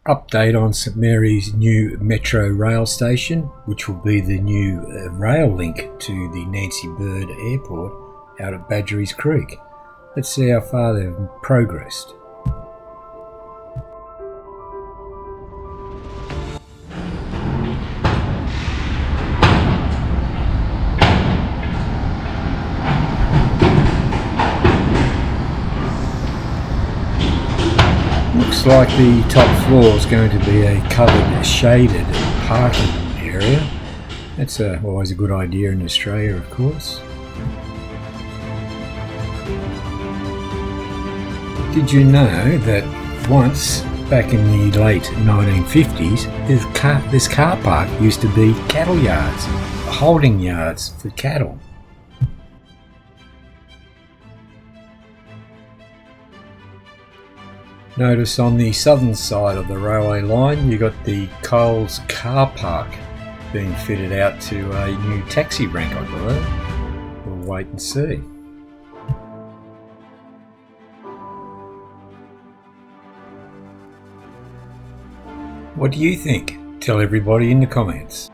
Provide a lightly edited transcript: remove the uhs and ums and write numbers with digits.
Update on St Mary's new metro rail station, which will be the new rail link to the Nancy Bird Airport out at Badgerys Creek. Let's see how far they've progressed. Looks like the top floor is going to be a covered, shaded parking area. That's always a good idea in Australia, of course. Did you know that once, back in the late 1950s, this car park used to be cattle yards, holding yards for cattle? Notice on the southern side of the railway line you got the Coles car park being fitted out to a new taxi rank, I believe. We'll wait and see. What do you think? Tell everybody in the comments.